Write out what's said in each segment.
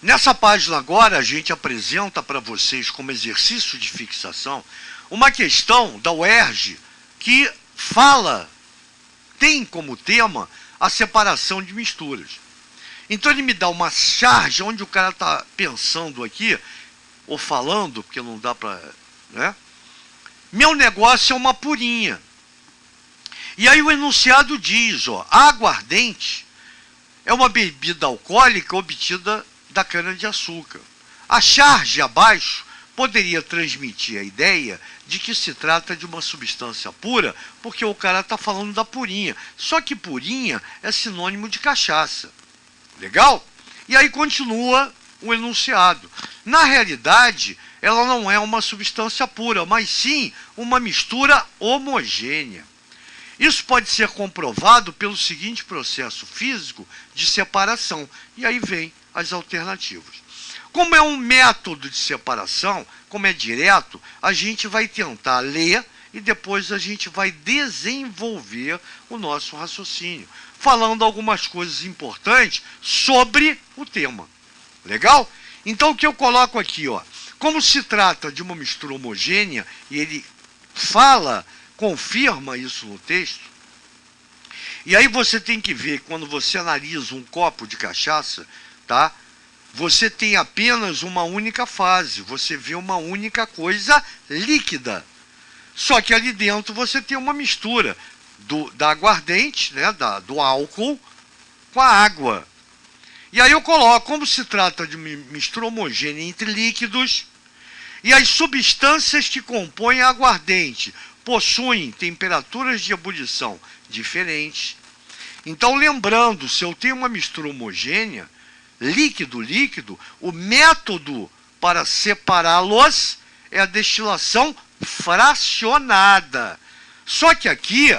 Nessa página agora, a gente apresenta para vocês, como exercício de fixação, uma questão da UERJ que tem como tema a separação de misturas. Então ele me dá uma charge onde o cara está pensando aqui, ou falando, porque não dá para... né? Meu negócio é uma purinha. E aí o enunciado diz, ó, aguardente é uma bebida alcoólica obtida da cana-de-açúcar. A charge abaixo poderia transmitir a ideia de que se trata de uma substância pura, porque o cara está falando da purinha. Só que purinha é sinônimo de cachaça. Legal? E aí continua o enunciado. Na realidade, ela não é uma substância pura, mas sim uma mistura homogênea. Isso pode ser comprovado pelo seguinte processo físico de separação. E aí vem as alternativas. Como é um método de separação, como é direto, a gente vai tentar ler e depois a gente vai desenvolver o nosso raciocínio, falando algumas coisas importantes sobre o tema. Legal? Então o que eu coloco aqui, ó, como se trata de uma mistura homogênea, e ele confirma isso no texto, e aí você tem que ver, quando você analisa um copo de cachaça, tá? Você tem apenas uma única fase, você vê uma única coisa líquida. Só que ali dentro você tem uma mistura da aguardente, né, do álcool, com a água. E aí eu coloco, como se trata de uma mistura homogênea entre líquidos, e as substâncias que compõem a aguardente possuem temperaturas de ebulição diferentes. Então, lembrando, se eu tenho uma mistura homogênea, líquido-líquido, o método para separá-los é a destilação fracionada. Só que aqui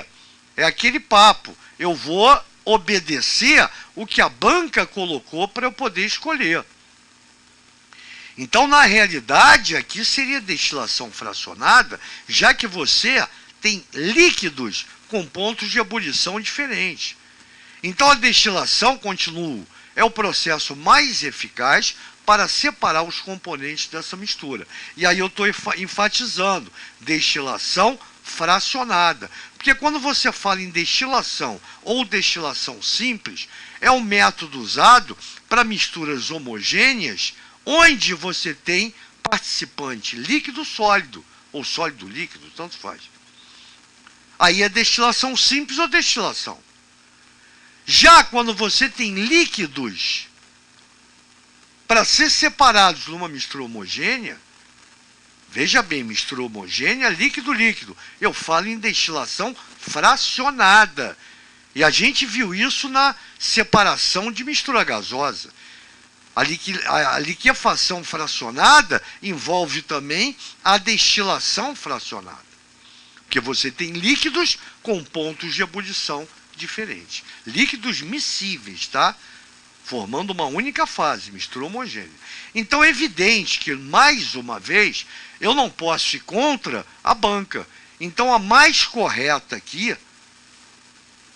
é aquele papo, eu vou obedecer o que a banca colocou para eu poder escolher. Então, na realidade, aqui seria destilação fracionada, já que você tem líquidos com pontos de ebulição diferentes. Então, a destilação, continuo, é o processo mais eficaz para separar os componentes dessa mistura. E aí eu estou enfatizando, destilação fracionada. Porque quando você fala em destilação ou destilação simples, é um método usado para misturas homogêneas, onde você tem participante líquido-sólido, ou sólido-líquido, tanto faz. Aí é destilação simples ou destilação. Já quando você tem líquidos para ser separados numa mistura homogênea, veja bem, mistura homogênea, líquido-líquido. Eu falo em destilação fracionada. E a gente viu isso na separação de mistura gasosa. A liquefação fracionada envolve também a destilação fracionada. Porque você tem líquidos com pontos de ebulição diferentes. Líquidos miscíveis, tá? Formando uma única fase, mistura homogênea. Então é evidente que, mais uma vez, eu não posso ir contra a banca. Então a mais correta aqui,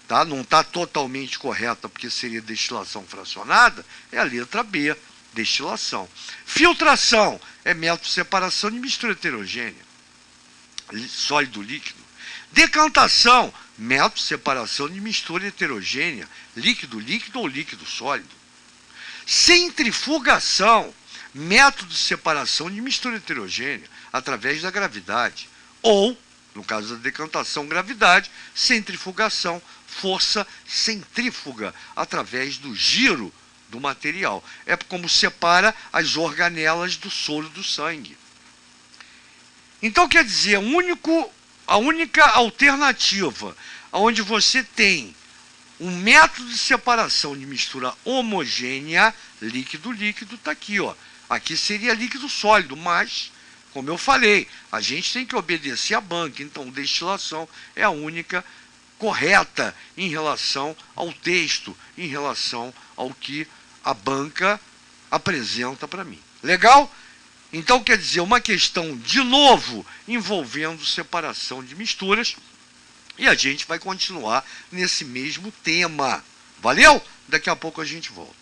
tá? Não está totalmente correta porque seria destilação fracionada, é a letra B, destilação. Filtração é método de separação de mistura heterogênea, sólido-líquido. Decantação, método de separação de mistura heterogênea, líquido-líquido ou líquido-sólido. Centrifugação, método de separação de mistura heterogênea, através da gravidade. Ou, no caso da decantação, gravidade, centrifugação, força centrífuga, através do giro do material. É como separa as organelas do soro do sangue. Então, quer dizer, a única alternativa onde você tem um método de separação de mistura homogênea, líquido-líquido, está aqui, ó. Aqui seria líquido sólido, mas, como eu falei, a gente tem que obedecer à banca. Então, destilação é a única correta em relação ao texto, em relação ao que a banca apresenta para mim. Legal? Então, quer dizer, uma questão, de novo, envolvendo separação de misturas, e a gente vai continuar nesse mesmo tema. Valeu? Daqui a pouco a gente volta.